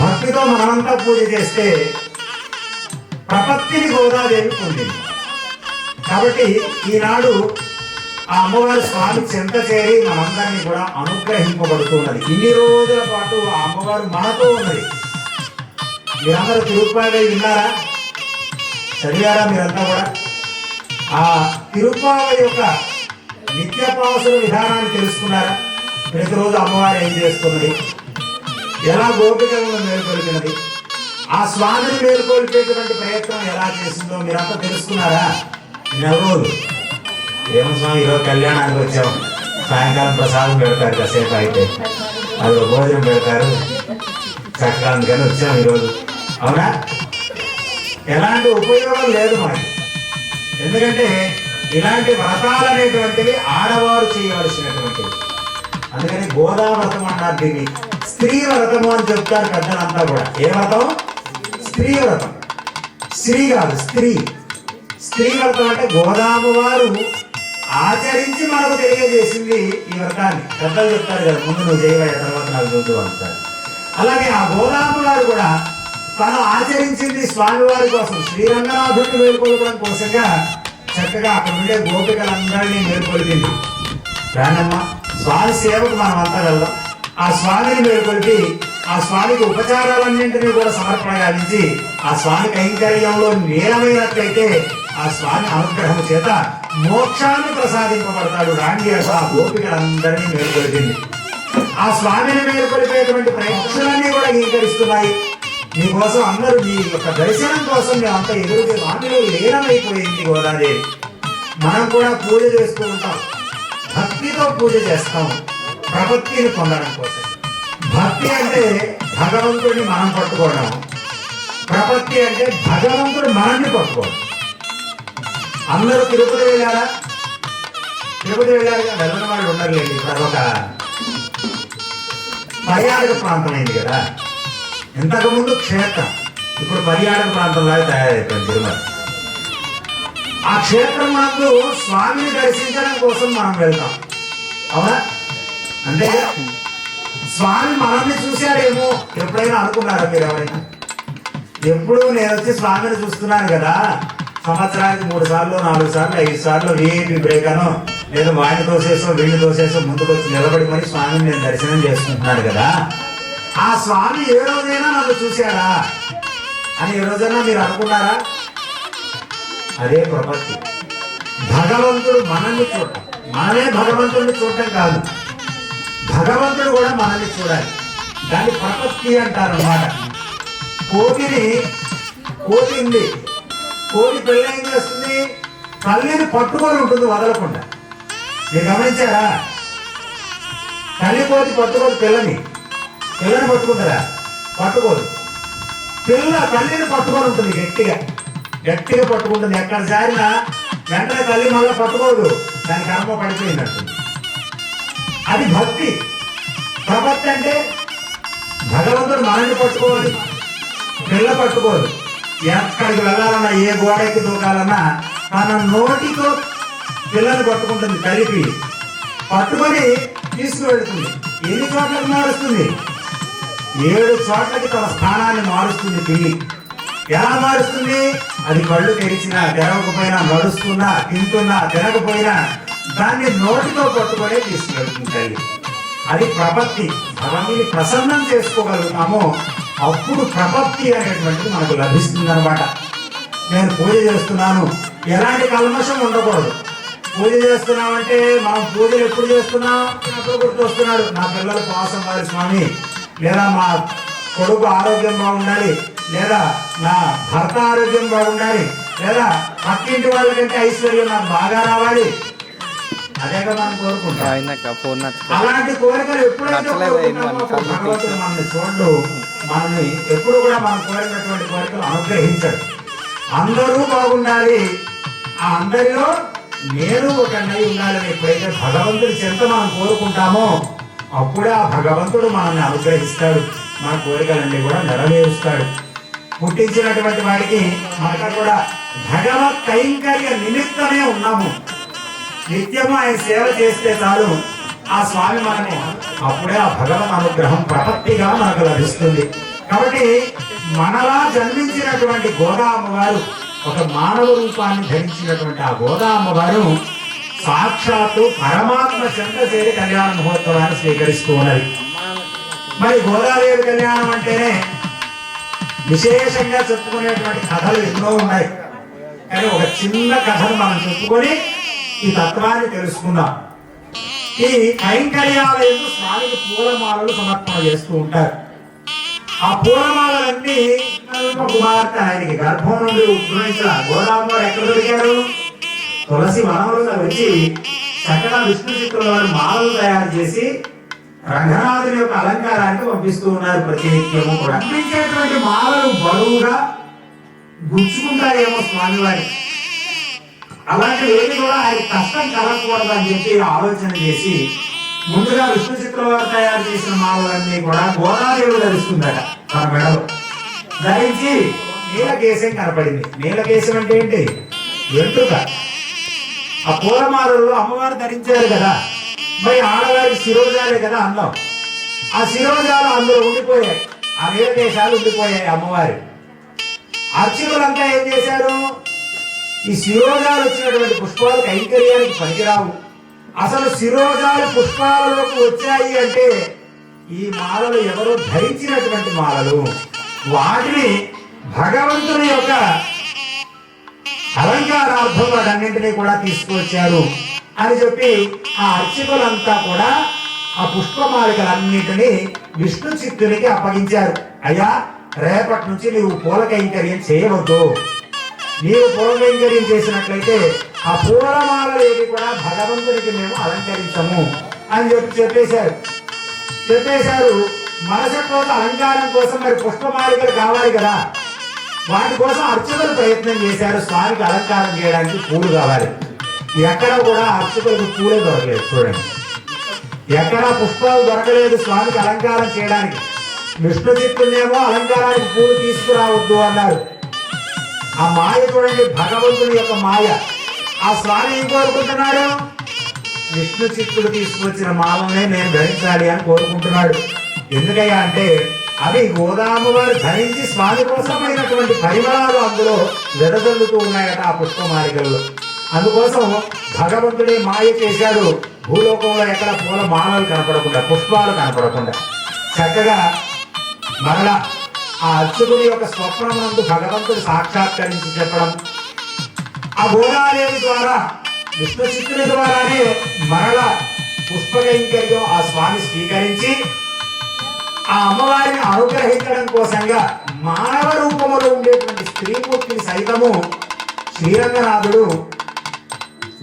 భక్తితో మనమంతా పూజ చేస్తే ప్రపత్తిని గోదాదేవి పొందింది. కాబట్టి ఈనాడు ఆ అమ్మవారి స్వామి చెంత చేరి మనందరినీ కూడా అనుగ్రహింపబడుతున్నది. ఇన్ని రోజుల పాటు ఆ అమ్మవారు మనతో ఉన్నది. మీరందరూ తిరుప్పావై విన్నారా, చదివారా? మీరంతా కూడా ఆ తిరుప్పావై యొక్క నిత్యపావసన విధానాన్ని తెలుసుకున్నారా? ప్రతిరోజు అమ్మవారు ఏం చేస్తున్నది, ఎలా గోపికలను మేల్కొల్పినది, ఆ స్వామిని మేల్కొల్పేటువంటి ప్రయత్నం ఎలా చేసిందో మీరంతా తెలుసుకున్నారా? నెలరోజు ఏమో స్వామి ఈరోజు కళ్యాణానికి వచ్చాము, సాయంకాలం ప్రసాదం పెడతారు, కాసేపు అయితే అది భోజనం పెడతారు, చక్కగా అందుకని వచ్చాము ఈరోజు. అవునా? ఎలాంటి ఉపయోగం లేదు మనకి. ఎందుకంటే ఇలాంటి వ్రతాలు అనేటువంటివి ఆడవారు చేయవలసినటువంటివి. అందుకని గోదా వ్రతం అన్నారు దీన్ని. స్త్రీ వ్రతము అని చెప్తారు పెద్దలంతా కూడా. ఏ వ్రతం? స్త్రీ వ్రతం. స్త్రీ కాదు, స్త్రీ. స్త్రీ వ్రతం అంటే గోదామ వారు ఆచరించి మనకు తెలియజేసింది ఈ వ్రతాన్ని. పెద్దలు చెప్తారు కదా, ముందు నువ్వు చేయవయ్య, తర్వాత నాకు చూద్దు అంటారు. అలాగే ఆ గోదామ వారు కూడా తను ఆచరించింది స్వామివారి కోసం, శ్రీరంగనాథుడిని మేల్కొల్పడం కోసంగా చక్కగా అక్కడ ఉండే గోపికలందరినీ మేల్కొల్పింది. రానమ్మ, స్వామి సేవకు మనం అంతా వెళ్దాం. ఆ స్వామిని మేల్కొల్పి ఆ స్వామికి ఉపచారాలన్నింటినీ కూడా సమర్పణ గావించి ఆ స్వామి కైంకర్యంలో నీలమైనట్లయితే ఆ స్వామి అనుగ్రహం చేత మోక్షాన్ని ప్రసాదింపబడతాడు. రాండి అసలు ఆ గోపికలందరినీ మేల్కొల్పింది. ఆ స్వామిని మేల్కొల్పేటువంటి ప్రయత్నాలన్నీ కూడా అంగీకరిస్తున్నాయి. మీకోసం అందరూ మీ యొక్క దర్శనం కోసం మేమంతా ఎదురు స్వామిలో లీనమైపోయింది గోదాదేవి. మనం కూడా పూజ చేస్తూ ఉంటాం, భక్తితో పూజ చేస్తాం ప్రపత్తిని పొందడం కోసం. భక్తి అంటే భగవంతుడిని మనం పట్టుకోవడం, ప్రపత్తి అంటే భగవంతుడు మనల్ని పట్టుకోవడం. అందరూ తిరుపతి వెళ్ళారా? తిరుపతి వెళ్ళారు, వెళ్ళిన వాళ్ళు ఉండర్లేదు. ఇప్పుడు ఒక పర్యాటక ప్రాంతం అయింది కదా. ఇంతకుముందు క్షేత్రం, ఇప్పుడు పర్యాటక ప్రాంతంలాగా తయారైపోయింది తిరుమల. ఆ క్షేత్రం నందు స్వామిని దర్శించడం కోసం మనం వెళ్తాం. అవునా? అంటే స్వామి మనల్ని చూశాడేమో ఎప్పుడైనా అనుకున్నారా మీరు? ఎవరైనా ఎప్పుడు నేను వచ్చి స్వామిని చూస్తున్నాను కదా, సంవత్సరానికి 3 సార్లు 4 సార్లు 5 సార్లు వీఐపీ బ్రేక్ అనో లేదా వాడిని తోసేసో వీడిని తోసేసో ముందుకు వచ్చి నిలబడి మరి స్వామిని నేను దర్శనం చేసుకుంటున్నాను కదా, ఆ స్వామి ఏ రోజైనా నన్ను చూశాడా అని ఏ రోజైనా మీరు అనుకున్నారా? అదే ప్రపత్తి. భగవంతుడు మనల్ని చూడటం, మనమే భగవంతుడిని చూడటం కాదు, భగవంతుడు కూడా మనల్ని చూడాలి. దాన్ని ప్రపత్తి అంటారు అన్నమాట. కోతి ఉంది, కోతి పిల్ల ఏం చేస్తుంది? తల్లిని పట్టుకొని ఉంటుంది వదలకుండా. మీరు గమనించారా? తల్లి కోతి పట్టుకోదు పిల్లని పట్టుకుంటారా? పట్టుకోదు. పిల్ల తల్లిని పట్టుకొని ఉంటుంది, గట్టిగా పట్టుకుంటుంది. ఎక్కడ జారినా వెంటనే తల్లి మళ్ళీ పట్టుకోదు, దాని కర్మ పడిపోయినట్టు. అది భక్తి. ప్రపత్తి అంటే భగవంతుడు మనల్ని పట్టుకోవాలి, పిల్ల పట్టుకోదు. ఎక్కడికి వెళ్ళాలన్నా, ఏ గోడకి దూకాలన్నా తన నోటితో పిల్లని పట్టుకుంటుంది, కలిపి పట్టుకొని తీసుకువెళ్తుంది. ఎన్ని చోట్లకి మారుస్తుంది? 7 చోట్లకి తన స్థానాన్ని మారుస్తుంది పిల్లి. ఎలా మారుస్తుంది? అది కళ్ళు తెరిచినా తెరవకపోయినా, నడుస్తున్నా, తింటున్నా, తినకపోయినా దాన్ని నోటితో పట్టుకొనే తీసుకెళ్తుంది తల్లి. అది ప్రపత్తి. భగవంతుని ప్రసన్నం చేసుకోగలుగుతామో అప్పుడు ప్రపత్తి అనేటువంటిది మనకు లభిస్తుంది అనమాట. నేను పూజ చేస్తున్నాను, ఎలాంటి కల్మషం ఉండకూడదు. పూజ చేస్తున్నామంటే మనం పూజలు ఎప్పుడు చేస్తున్నాం? అప్పుడు గుర్తొస్తున్నాడు, నా పిల్లలు పాసం వారి స్వామి, లేదా మా కొడుకు ఆరోగ్యం బాగుండాలి, లేదా నా భర్త ఆరోగ్యం బాగుండాలి, లేదా పక్కింటి వాళ్ళకంటే ఐశ్వర్యం నాకు బాగా రావాలి. అదేగా మనం కోరుకుంటాం. అలాంటి కోరికలు ఎప్పుడైతే కోరుకుంటామో భగవంతుడు మనల్ని చూడు, మనల్ని ఎప్పుడు కూడా మనం కోరినటువంటి కోరికలు అనుగ్రహించడు. అందరూ బాగుండాలి, ఆ అందరిలో నేను ఒక అన్నయ్య ఉండాలని ఎప్పుడైతే భగవంతుడి చెంత మనం కోరుకుంటామో అప్పుడే ఆ భగవంతుడు మనల్ని అనుగ్రహిస్తాడు, మన కోరికలన్నీ కూడా నెరవేరుస్తాడు. పుట్టించినటువంటి వాడికి మనకు కూడా భగవత్ కైంకర్య నిమిత్తమే ఉన్నాము. నిత్యము ఆయన సేవ చేస్తే చాలు, ఆ స్వామి మనని అప్పుడే ఆ భగవత్ అనుగ్రహం ప్రపత్తిగా మనకు లభిస్తుంది. కాబట్టి మనలా జన్మించినటువంటి గోదా అమ్మవారు, ఒక మానవ రూపాన్ని ధరించినటువంటి ఆ గోదా అమ్మవారు సాక్షాత్తు పరమాత్మ చెంత చేరి కళ్యాణ మహోత్సవాన్ని స్వీకరిస్తూ ఉన్నది. మరి గోదాదేవి కళ్యాణం అంటేనే విశేషంగా చెప్పుకునేటువంటి కథలు ఎన్నో ఉన్నాయి. కానీ ఒక చిన్న కథను మనం చెప్పుకొని ఈ తత్వాన్ని తెలుసుకుందాం. ఈ కైంకర్యాలయంలో స్వామికి పూలమాలలు సమర్పణ చేస్తూ ఉంటారు. ఆ పూలమాలలన్నీ కుమార్తె ఆయనకి గర్భం నుండి ఉద్భవించిన గోదాంబ ఎక్కడ దొరికారు? తులసి వనంలో వచ్చి చక్కగా విష్ణు చిత్రుల వారు మాలలు తయారు చేసి రంగనాథుని యొక్క అలంకారానికి పంపిస్తూ ఉన్నారు. ప్రతినిత్యము కూడా పంపించేటువంటి మాలలు బరువుగా గుచ్చుకుంటాయేమో స్వామివారి. అలాంటి ఏది కూడా ఆయన కష్టం కలగకూడదు అని చెప్పి ఆలోచన చేసి ముందుగా విష్ణు చిత్రుల వారు తయారు చేసిన మాలలన్నీ కూడా గోదాదేవి ధరిస్తుందట తన మెడలో. ధరించి నీలకేశం కనపడింది. నీలకేశం అంటే ఏంటి? వెంట్రుక. ఆ పూలమాలలో అమ్మవారు ధరించారు కదా, మరి ఆడవారి శిరోజాలే కదా అందం. ఆ శిరోజాలు అందులో ఉండిపోయాయి, ఆ నీలకేశాలు ఉండిపోయాయి అమ్మవారి. అర్చకులంతా ఏం చేశారు? ఈ శిరోజాలు వచ్చినటువంటి పుష్పాలు కైంకర్యానికి పనికిరావు, అసలు శిరోజాలు పుష్పాలలోకి వచ్చాయి అంటే ఈ మాలలు ఎవరో ధరించినటువంటి మాలలు, వాటిని భగవంతుని యొక్క అలంకారార్థం వాటన్నింటినీ కూడా తీసుకువచ్చారు అని చెప్పి ఆ అర్చకులంతా కూడా ఆ పుష్పమాలికలన్నింటినీ విష్ణు చిత్తునికి అప్పగించారు. అయ్యా, రేపటి నుంచి నీవు పూల కైంకర్యం చేయవద్దు. నీవు పూల కైంకర్యం చేసినట్లయితే ఆ పూలమాలలు ఏవి కూడా భగవంతునికి మేము అలంకరించము అని చెప్పేశారు. మరుసటి రోజు అలంకారం కోసం మరి పుష్పమాలికలు కావాలి కదా, వాటి కోసం అర్చకులు ప్రయత్నం చేశారు. స్వామికి అలంకారం చేయడానికి పూలు కావాలి. ఎక్కడ కూడా అర్చకులకు పూలే దొరకలేదు. చూడండి, ఎక్కడా పుష్పాలు దొరకలేదు స్వామికి అలంకారం చేయడానికి. విష్ణు చిత్తునేమో అలంకారానికి పూలు తీసుకురావద్దు అన్నారు. ఆ మాయ చూడండి, భగవంతుని యొక్క మాయ. ఆ స్వామి ఏం కోరుకుంటున్నాడు? విష్ణు చిత్తుడు తీసుకొచ్చిన మాలనే నేను ధరించాలి అని కోరుకుంటున్నాడు. ఎందుకయ్యా అంటే అవి గోదామ్మవారు ధరించి స్వామి కోసమైనటువంటి పరిమళాలు అందులో వెదజల్లుతూ ఉన్నాయట ఆ పుష్పమాలికల్లో. అందుకోసం భగవంతుడే మాయ చేశాడు. భూలోకంలో ఎక్కడ పూల మాలలు కనపడకుండా, పుష్పాలు కనపడకుండా చక్కగా మరలా ఆ అర్చకుని యొక్క స్వప్నమునందు భగవంతుడు సాక్షాత్కరించి చెప్పడం, ఆ గోదాదేవి ద్వారా విష్ణు చిత్తుని ద్వారానే మరల పుష్పకైంకర్యం ఆ స్వామి స్వీకరించి ఆ అమ్మవారిని అనుగ్రహించడం కోసంగా మానవ రూపంలో ఉండేటువంటి స్త్రీమూర్తిని సైతము శ్రీరంగనాథుడు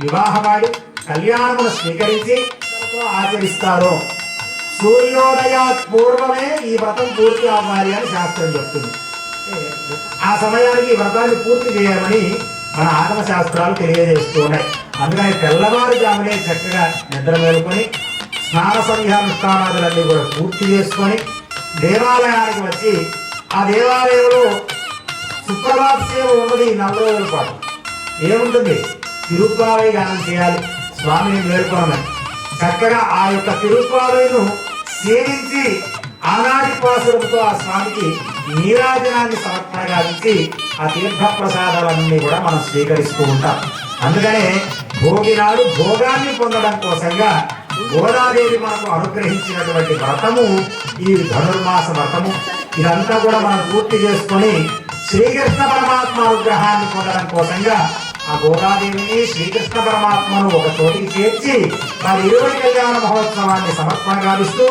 వివాహమాడి కళ్యాణమును స్వీకరించి ఆచరిస్తారు. సూర్యోదయాత్ పూర్వమే ఈ వ్రతం పూర్తి అవ్వాలి అని శాస్త్రం చెప్తుంది. ఆ సమయానికి ఈ వ్రతాన్ని పూర్తి చేయమని మన ఆగమ శాస్త్రాలు తెలియజేస్తూ ఉన్నాయి. అందుకని తెల్లవారుజామునే చక్కగా నిద్ర మేలుకొని స్నాన సంధ్యానుష్ఠానాదులన్నీ కూడా పూర్తి చేసుకొని దేవాలయానికి వచ్చి ఆ దేవాలయంలో సుప్రభాత సేవ ఉన్నది 4 రోజుల పాటు. ఏముంటుంది? తిరుప్పావై గానం చేయాలి స్వామిని మేల్కొనమని. చక్కగా ఆ యొక్క తిరుప్పావైను సేవించి ఆనాటి పాసులతో ఆ స్వామికి నీరాజనాన్ని సమర్పణ గావించి ఆ తీర్థ ప్రసాదాలన్నీ కూడా మనం స్వీకరిస్తూ ఉంటాం. అందుకనే భోగి నాడు భోగాన్ని పొందడం కోసంగా గోదాదేవి మనకు అనుగ్రహించినటువంటి వ్రతము ఈ ధనుర్మాస వ్రతము. ఇదంతా కూడా మనం పూర్తి చేసుకొని శ్రీకృష్ణ పరమాత్మ అనుగ్రహాన్ని పొందడం కోసంగా ఆ గోదాదేవిని శ్రీకృష్ణ పరమాత్మను ఒక చోటికి చేర్చి వారి ఇరువురి కళ్యాణ మహోత్సవాన్ని సమర్పణ గావిస్తూ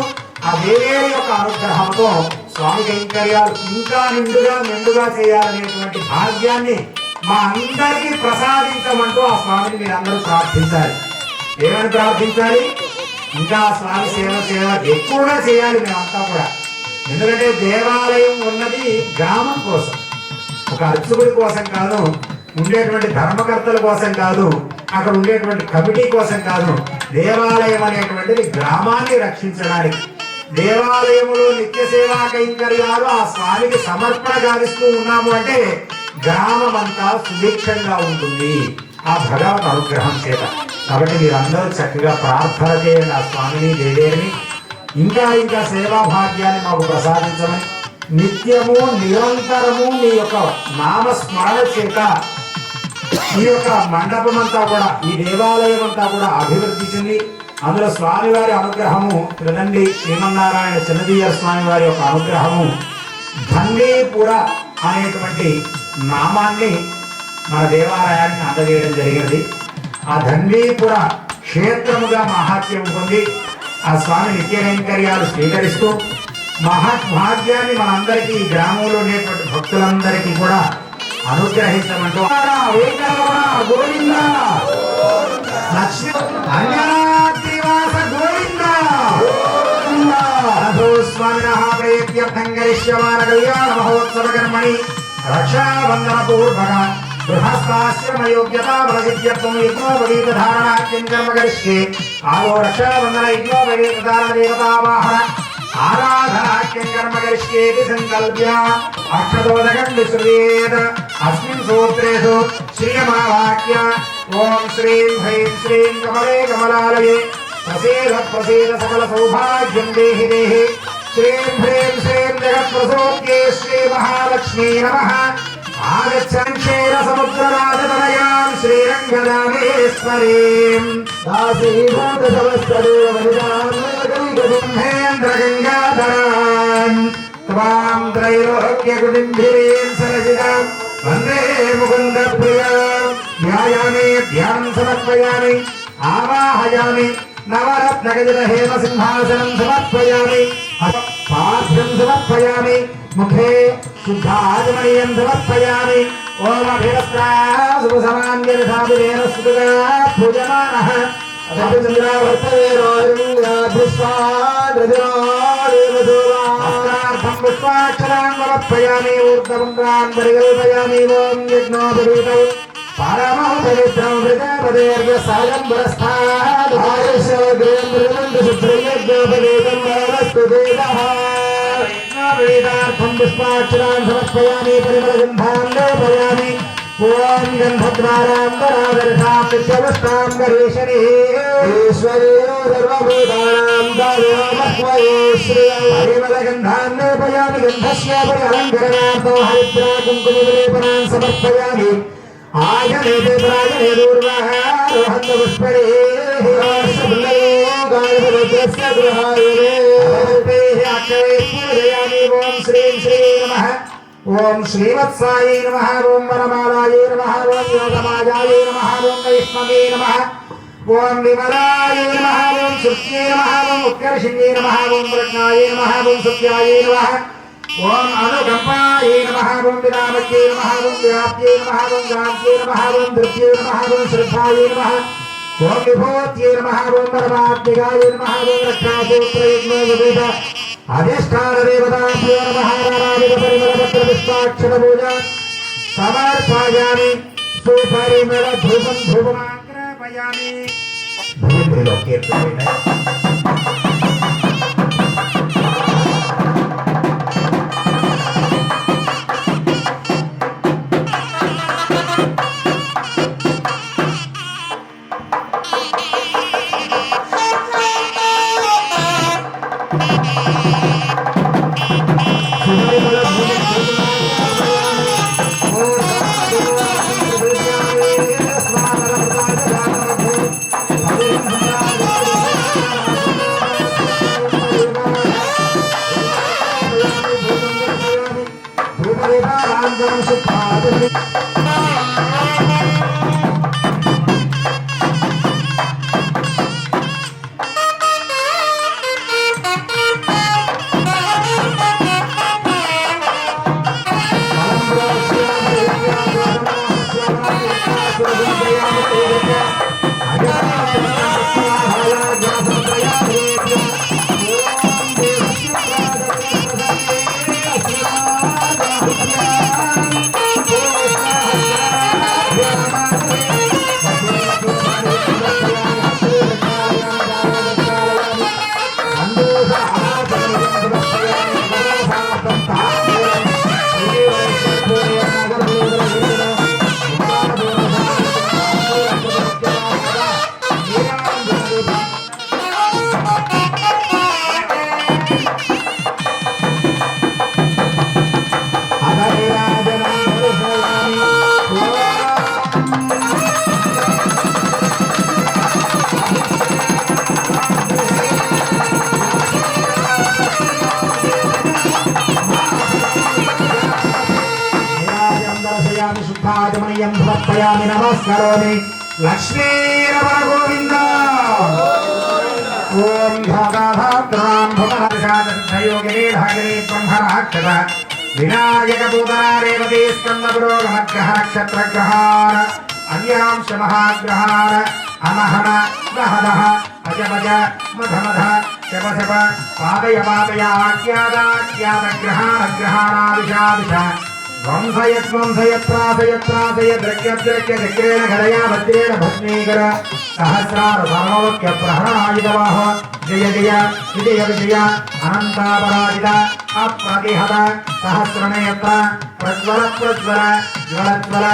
ఆ దేవేరి యొక్క అనుగ్రహంతో స్వామి కైంకర్యాలు ఇంకా నిండుగా చేయాలనేటువంటి భాగ్యాన్ని మా అందరికీ ప్రసాదించమంటూ ఆ స్వామిని మీరందరూ ప్రార్థించాలి. ఏమని ప్రార్థించాలి? ఇంకా స్వామి సేవ ఎక్కువగా చేయాలి మేమంతా కూడా. ఎందుకంటే దేవాలయం ఉన్నది గ్రామం కోసం, ఒక అర్చకుడి కోసం కాదు, ఉండేటువంటి ధర్మకర్తల కోసం కాదు, అక్కడ ఉండేటువంటి కమిటీ కోసం కాదు. దేవాలయం అనేటువంటిది గ్రామాన్ని రక్షించడానికి. దేవాలయములో నిత్య సేవా కైంకర్యాలు ఆ స్వామికి సమర్పణ గావిస్తూ ఉన్నాము అంటే గ్రామం అంతా సుభిక్షంగా ఉంటుంది ఆ భగవత్ అనుగ్రహం చేత. కాబట్టి మీరందరూ చక్కగా ప్రార్థన చేయండి ఆ స్వామిని దేవేరిని. ఇంకా సేవా భాగ్యాన్ని మాకు ప్రసాదించమని నిత్యము నిరంతరము మీ యొక్క నామస్మరణ చేత ఈ యొక్క మండపం అంతా కూడా, ఈ దేవాలయం అంతా కూడా అభివృద్ధి చెంది అందులో స్వామివారి అనుగ్రహము త్రిదండి శ్రీమన్నారాయణ చిన్నదీయ స్వామి వారి యొక్క అనుగ్రహము ధన్వీపుర అనేటువంటి నామాన్ని మన దేవాలయానికి అందజేయడం జరిగినది. ఆ ధన్వీపుర క్షేత్రముగా మహాత్మ్యం పొంది ఆ స్వామి నిత్య కైంకర్యాలు స్వీకరిస్తూ మహాభాగ్యాన్ని మనందరికీ ఈ గ్రామంలో ఉండేటువంటి భక్తులందరికీ కూడా అనుగ్రహించమంటూ గోవింద లక్ష్మీ అంజనాద్రివాస గోవింద స్వామినః ప్రేత్యర్థం కరిష్యమాన కళ్యాణ మహోత్సవ కర్మణి రక్షాబంధన పూర్వక గృహస్థాశ్రమయోగ్యతా ప్రసిద్ధ్యత్వం యజ్ఞోపవీతధారణాఖ్యం కర్మ కరిష్యే. ఆదో రక్షాబంధన యజ్ఞోపవీతధారణ దేవతావాహన ఆరాధనాఖ్యం కర్మ కరిష్యేతి సంకల్ప్య అక్షతోదకం విశ్రుయేత్. అస్మిన్ సూత్రేషు శ్రియమావాక్య ఓం శ్రీం హ్రీం శ్రీం కమలే కమలాలయే ప్రసీద సకల సౌభాగ్యం దేహి దేహి. శ్రీం హ్రీం శ్రీం జగత్ప్రసూత్యే శ్రీ మహాలక్ష్మీ నమః. ఆగచ్చన్ క్షీర సముద్రరాజతనయాం శ్రీరంగదామేశ్వరీం దాసీభూత సమస్తదేవ మహేంద్ర గంగాధరాన్ త్వాం త్రైలోక్యకుటుంబినీం సరసిజాం వందే ముకుంద ప్రియాం. ధ్యాయామి ధ్యానం సమర్పయామి ఆవాహయామి నవరత్నగజ హేమ సింహాసనం సమర్పయామి పాఠ్యం సమర్పయామి ముఖే శుద్ధాజమనీయం సమర్పయామి. ఓం అభిరస్త్రాసుసమాన్యసాభిరేణ స్తుగా పూజమానః అష్టార్థం పుష్పాక్షరాన్ సమర్పయామి ఊర్ధ్వపుండ్రాన్ పరికల్పయామి. ఓం యజ్ఞోపవీతౌ పరమః పవిత్రం ప్రజాపతేర్య సహజం పురస్థాద్ వేదార్థం పుష్పాక్షరాన్ సమర్పయామి పరిమళగంధాన్ లేపయామి. ఓం గంధద్వారాంబరాదర్శాం నిత్యవష్టాం గరీషణి ఈశ్వరేయో సర్వభూతానాం దానోమస్మయే శ్రియం. పరిమళగంధాన్ లేపయామి గంధస్యోపరి అలంకరణార్థం హరిద్రా కుంకుమలేపనాన్ సమర్పయామి. ఆగనేతే ప్రాగనే దూర్వాహంత పుష్పరే గాయభద్రస్య గృహాయనే అక్షరే పూజయామి. ఓం శ్రీం శ్రీ నమః. ఓం శ్రీవత్సాయై నమః. ఓం వనమాలాయై నమః. ఓం యోగమాయాయై నమః. ఓం వైష్ణవే నమః. ఓం విమలాయై నమః. ఓం శృత్యై నమః. ఓం ఉత్కర్షిణ్యై నమః. ఓం ప్రజ్ఞాయై నమః. ఓం సత్యాయై నమః. ఓం అనుకంపాయై నమః. ఓం విరామక్యై నమః. ఓం వ్యాప్త్యై నమః. ఓం గాంత్యై నమః. ఓం ధృత్యై నమః. ఓం శ్రద్ధాయై నమః. ఓం విభూత్యై నమః. ఓం పరమాత్మికాయై నమః. ఓం రక్షాసూత్రయజ్ఞోపవీత అధిష్టాన దేవతాభ్యో నమః. నానావిధ పరిమళపత్ర పుష్పాక్షర పూజ సమర్పయామి. సుపరిమళ ధూపం ధూపమాగ్రాపయామి. భూమిలో కీర్తన शुद्धाजमनीयं समर्पयामि नमस्करोमि लक्ष्मीरमण गोविन्द ओम भगवद्राम भगवद्योगिनी भागिनी ब्रह्मराक्षस विनायक पूतना रेवती स्कंदपुरोगमग्रह नक्षत्रग्रहार अन्यांश महाग्रहार अमहन दहदह अजमज मधमध शपशप पादय पादय आज्ञादाज्ञातग्रहाणग्रहाणादिशादिश ध्वंसय द्रक्येण घटया भद्रेण भस्मीकर सहस्रार सर्वोक्य प्रहरणायुधवाह जय जय विजय विजय अनंतापराजित अप्रतिहत सहस्रनेत्र प्रज्वल प्रज्वल ज्वलज्वल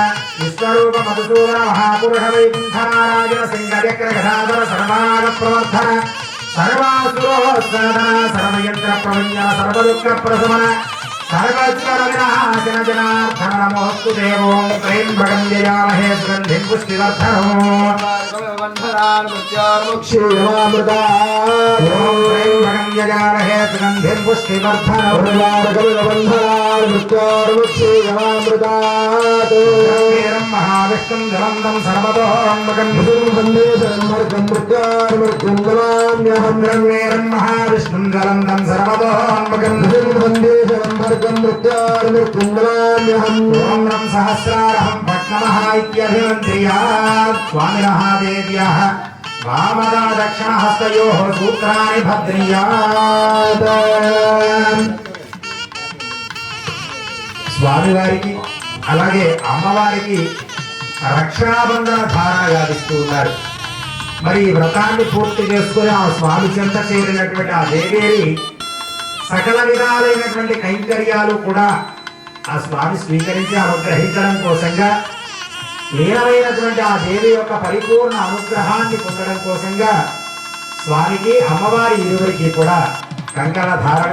विश्वरूप मधुसूदन महापुरुष वैकुंठनारायण सिंहचक्र गदाधर सर्वानाग प्रवर्धन सर्वासुरोत्सादन सर्वयंत्र प्रवञ्जन सर्वदुःख प्रशमन सर्वज्ञरविनाशन जनार्दन नमोऽस्तु देवों प्रेम भगं जयामहे सुगन्धिं पुष्टिवर्धनम् प्रेम भगं जयामहे सुगन्धिं पुष्टिवर्धनम् महाविष्णुं जलन्दं सर्वतोऽन्वकं महाविष्णुं जलन्दं सर्वतोऽन्वकं ओम नम सहस्रारहं पट्नमः इत्यभिमन्त्र्यात् स्वामिनः देव्याः वामदा दक्षिणहस्तयोः सूत्राणि भद्र्यात् స్వామివారికి అలాగే అమ్మవారికి రక్షాబంధన ధారణ గావిస్తూ ఉన్నారు. మరి ఈ వ్రతాన్ని పూర్తి చేసుకుని ఆ స్వామి చెంత చేరినటువంటి ఆ దేవేరి సకల విధాలైనటువంటి కైంకర్యాలు కూడా ఆ స్వామి స్వీకరించి అనుగ్రహించడం కోసంగా లీనమైనటువంటి ఆ దేవి యొక్క పరిపూర్ణ అనుగ్రహాన్ని పొందడం కోసంగా స్వామికి అమ్మవారి ఇరువురికి కూడా కంకణ ధారణ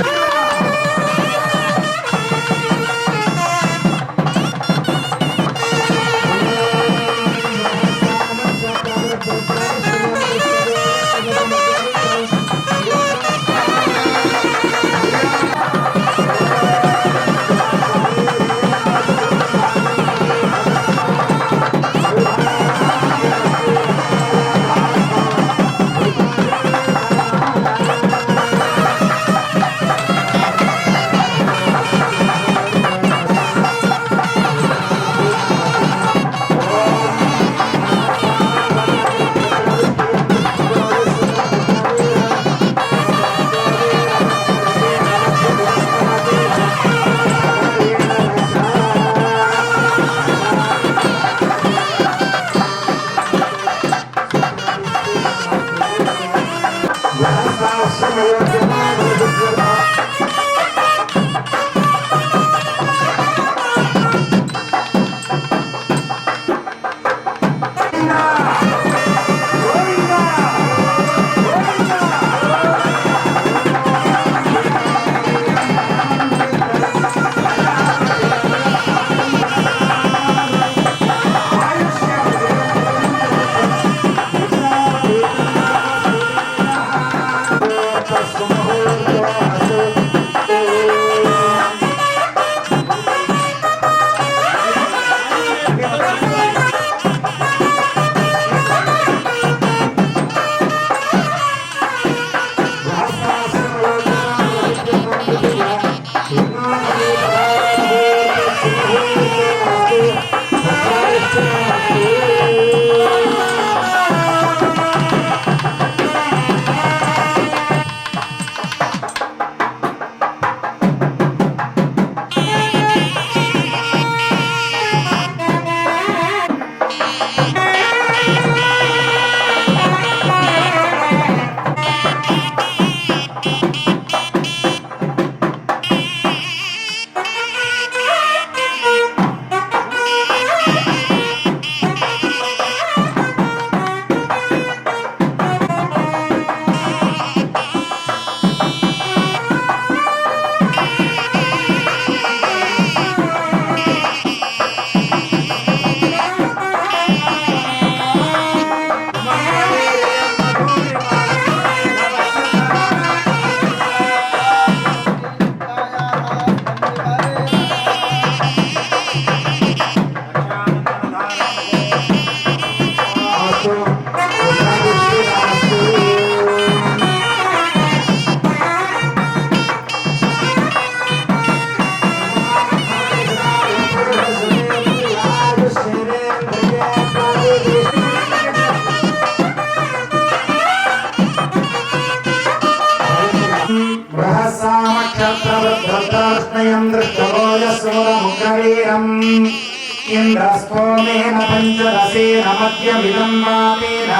స్తోమేన పంచదశేన మధ్యమిదం వామేన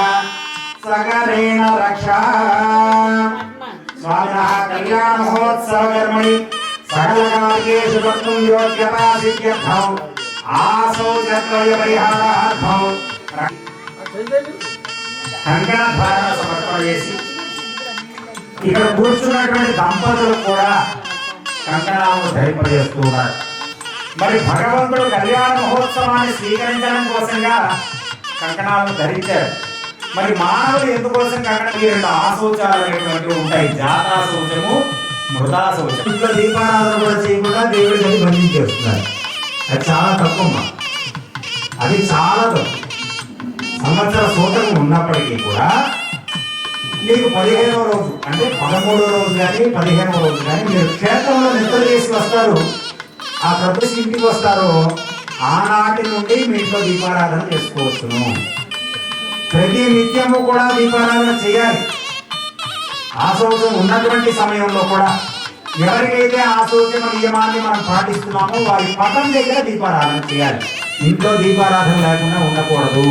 సగరేణ రక్షా స్వామినః కళ్యాణ మహోత్సవ కర్మణి సకల కార్యేషు కర్తుం యోగ్యతా సిద్ధ్యర్థం ఆశౌచత్రయ పరిహారార్థం కంకణ ధారణ సమర్పణ చేసి ఇక్కడ కూర్చున్నటువంటి దంపతులు కూడా కంకణాలను ధరింపజేస్తూ ఉన్నారు. మరి భగవంతుడు కళ్యాణ మహోత్సవాన్ని స్వీకరించడం కోసంగా కంకణాలను ధరించారు. మరి మానవులు ఎందుకోసం కంకణ రెండు ఆశౌచాలు అనేటువంటివి ఉంటాయి, జాతా శౌచము, మృదా శౌచం. ఇంట్లో దీపారాధన కూడా చేయకుండా దేవుడిని బంధించేస్తున్నారు. అది చాలా తక్కువ, అది చాలా తప్పు. సంవత్సర సూత్రం ఉన్నప్పటికీ కూడా మీకు 15వ రోజు అంటే 13వ రోజు కానీ 15వ రోజు కానీ మీరు క్షేత్రంలో నిద్ర చేసి వస్తారు, ఆ ప్రతి ఇంటికి వస్తారో ఆనాటి నుండి మీ ఇంట్లో దీపారాధన చేసుకోవచ్చును. ప్రతి నిత్యము కూడా దీపారాధన చేయాలి. ఆశౌచం ఉన్నటువంటి సమయంలో కూడా ఎవరికైతే ఆశౌచమ నియమాన్ని మనం పాటిస్తున్నామో వారి పటం దగ్గర దీపారాధన చేయాలి. ఇంట్లో దీపారాధన లేకుండా ఉండకూడదు.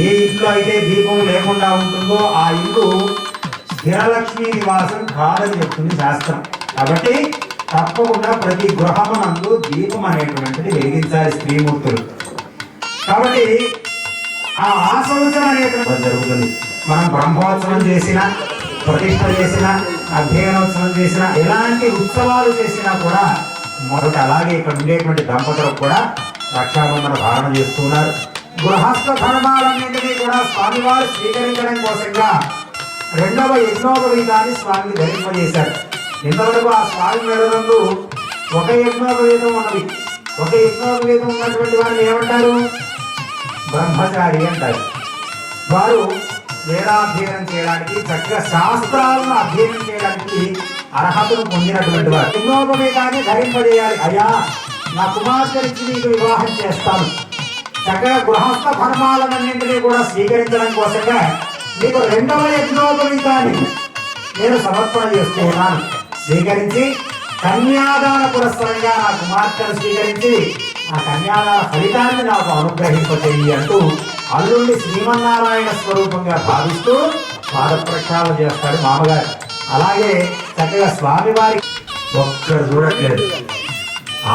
ఏ ఇంట్లో అయితే దీపం లేకుండా ఉంటుందో ఆ ఇల్లు స్థిరలక్ష్మీ నివాసం కాదని చెప్తుంది శాస్త్రం. కాబట్టి తప్పకుండా ప్రతి గృహమునందు దీపం అనేటువంటిది వెలిగించాలి స్త్రీమూర్తులు. కాబట్టి ఆ ఆశౌచం అనేటువంటి జరుగుతుంది. మనం బ్రహ్మోత్సవం చేసిన, ప్రతిష్ఠ చేసిన, అధ్యయనోత్సవం చేసిన, ఎలాంటి ఉత్సవాలు చేసినా కూడా మొదట అలాగే ఇక్కడ ఉండేటువంటి దంపతులకు కూడా రక్షాబంధన ధారణ చేస్తున్నారు. గృహస్థ ధర్మాలన్నింటినీ కూడా స్వామివారు స్వీకరించడం కోసంగా 2వ యజ్ఞోపవీతాన్ని స్వామికి ధరింపజేశారు. ఇంతవరకు ఆ స్వామి మెడలందు ఒక యజ్ఞోపవీతం ఉన్నది. ఒక యజ్ఞోపవీతం ఉన్నటువంటి వారిని ఏమంటారు? బ్రహ్మచారి అంటారు. వారు వేదాధ్యయనం చేయడానికి, చక్కగా శాస్త్రాలను అధ్యయనం చేయడానికి అర్హతను పొందినటువంటి వారు. యజ్ఞోపవీతాన్ని ధరింపజేయాలి. అయ్యా, నా కుమార్తెనిచ్చి నీకు వివాహం చేస్తాను, చక్కగా గృహస్థ ధర్మాలన్నింటినీ కూడా స్వీకరించడం కోసంగా నీకు 2వ యజ్ఞోపవీతాన్ని నేను సమర్పణ చేస్తూ ఉన్నాను. స్వీకరించి కన్యాదాన పురస్సరంగా నా కుమార్తెను స్వీకరించి ఆ కన్యాదాన ఫలితాన్ని నాకు అనుగ్రహింపచేయి అంటూ అల్లుండి శ్రీమన్నారాయణ స్వరూపంగా భావిస్తూ పాద ప్రక్షాళన చేస్తాడు మామగారు. అలాగే చక్కగా స్వామివారి ఒక్కరు చూడట్లేదు.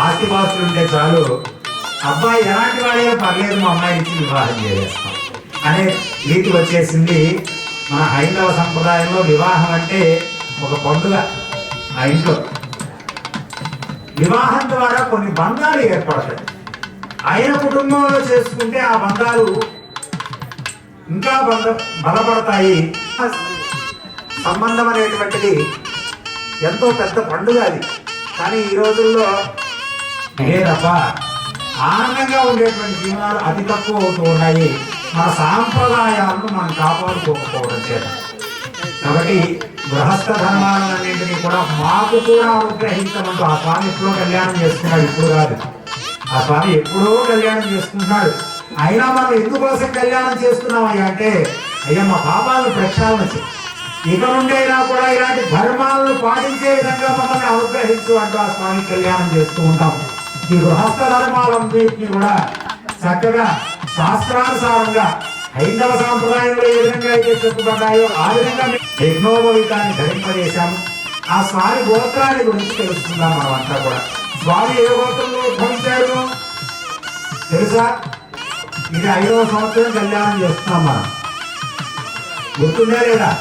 ఆస్తిపాస్తులు ఉంటే చాలు, అబ్బాయి ఎలాంటి వాడే పర్లేదు, మా అమ్మాయి ఇచ్చి వివాహం చేసేస్తాం అనే రీతి వచ్చేసింది. మన హైందవ సంప్రదాయంలో వివాహం అంటే ఒక పండుగ. ఆ ఇంట్లో వివాహం ద్వారా కొన్ని బంధాలు ఏర్పడతాయి. ఆయన కుటుంబంలో చేసుకుంటే ఆ బంధాలు ఇంకా బలపడతాయి. సంబంధం అనేటువంటిది ఎంతో పెద్ద పండుగ అది. కానీ ఈ రోజుల్లో ఇదే తప్ప ఆనందంగా ఉండేటువంటి జీవనాలు అతి తక్కువ అవుతూ ఉన్నాయి, మన సాంప్రదాయాలను మనం కాపాడుకోకపోవడం చేత. కాబట్టి గృహస్థ ధర్మాలన్నింటినీ కూడా మాకు కూడా అనుగ్రహించమంటూ ఆ స్వామి ఎప్పుడో కళ్యాణం చేసుకున్నాడు, ఇప్పుడు కాదు. ఆ స్వామి ఎప్పుడో కళ్యాణం చేసుకుంటున్నాడు. అయినా మనం ఎందుకోసం కళ్యాణం చేస్తున్నామయ్యా అంటే, అయ్యా మా పాపాలను ప్రక్షాళన చేయి, ఇక నుండైనా కూడా ఇలాంటి ధర్మాలను పాటించే విధంగా మమ్మల్ని అనుగ్రహించు అంటూ ఆ స్వామి కళ్యాణం చేస్తూ ఉంటాం. ఈ గృహస్థ ధర్మాలన్నింటినీ కూడా చక్కగా శాస్త్రానుసారంగా హైందవ సాంప్రదాయంలో ఏ విధంగా అయితే చెప్పుకుంటాయో ఆ విధంగా యజ్ఞోపవీతాన్ని ధరింపజేశాము. ఆ స్వామి గోత్రాన్ని గురించి తెలుసుకుందాం మనం అంతా కూడా. స్వామి ఏ గోత్రంలో ఉద్భవించారు తెలుసా? ఇది 5వ సంవత్సరం కళ్యాణం చేస్తున్నాం మనం, గుర్తుందా లేదా?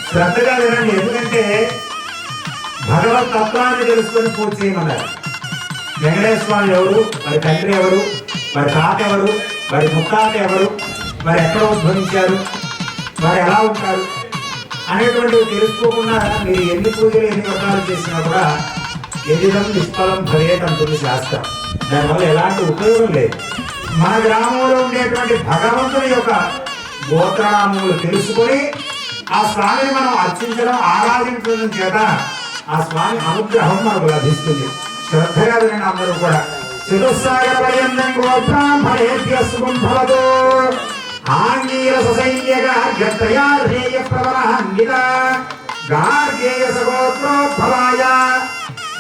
శ్రద్ధగా వినండి, ఎందుకంటే భగవత్ తత్వాన్ని తెలుసుకొని పూజ చేయమన్నారు. వెంకటేశ్వర స్వామి ఎవరు, వారి తండ్రి ఎవరు, వారి తాత ఎవరు, వారి ముత్తాత ఎవరు, వారు ఎక్కడ ఉద్భవించారు, వారు ఎలా ఉంటారు అనేటువంటివి తెలుసుకోకుండా మీరు ఎన్ని పూజలు ఎన్ని వ్రతాలు చేసినా కూడా ఎదిరం నిష్ఫలం భవేత్ అంటుంది శాస్త్రం. దానివల్ల ఎలాంటి ఉపయోగం లేదు. మన గ్రామంలో ఉండేటువంటి భగవంతుని యొక్క గోత్రనామములు తెలుసుకొని ఆ స్వామిని మనం అర్చించడం, ఆరాధించడం చేత ఆ స్వామి అనుగ్రహం మనకు లభిస్తుంది. శ్రద్ధగా వినండి అందరూ కూడా. చతుస్సాగర పర్యంతం గోత్రాంభరేభ్య శుభం భవతు. ఆంగీర ససైన్యగార్ఘ్యత్రయార్హేయ ప్రవరాన్విత గార్గేయ సగోత్రోద్భవాయ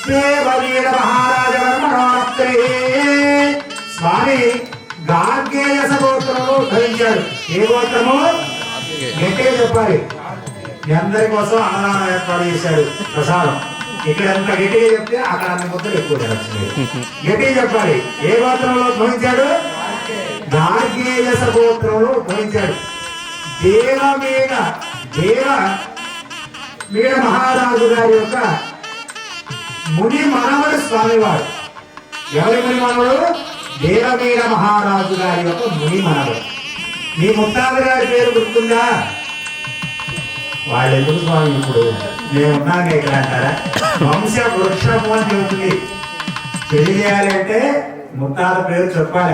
దేవవీర మహారాజ వర్మణోక్తే స్వామి గార్గేయస గోత్రంలో ఉద్భవించాడు. ఏ గోత్రము? గట్టిగా చెప్పాలి. మీ అందరి కోసం అన్నదానం ఏర్పాటు చేశాడు. ప్రసాదం ఇక్కడ ఎంత గట్టిగా చెప్తే అక్కడ అన్ని ముద్దలు ఎక్కువ తినచ్చు. గట్టిగా చెప్పాలి. ఏ గోత్రంలో ఉద్భవించాడు? గార్గేయస గోత్రంలో ఉద్భవించాడు. దేవమీడ మహారాజు గారి యొక్క ముని మనవడు స్వామివారు. ఎవరి ముని మనవడు? దేవమీడ మహారాజు గారి యొక్క ముని మనవడు. మీ ముత్తాత గారి పేరు గుర్తుందా? వాళ్ళు ఎందుకు స్వామి ఇప్పుడు మేమున్నాక ఇక్కడ అంటారా? వంశ వృక్షము అని చెబుతుంది. పెళ్లి చేయాలి అంటే ముత్తాత పేరు చెప్పాలి.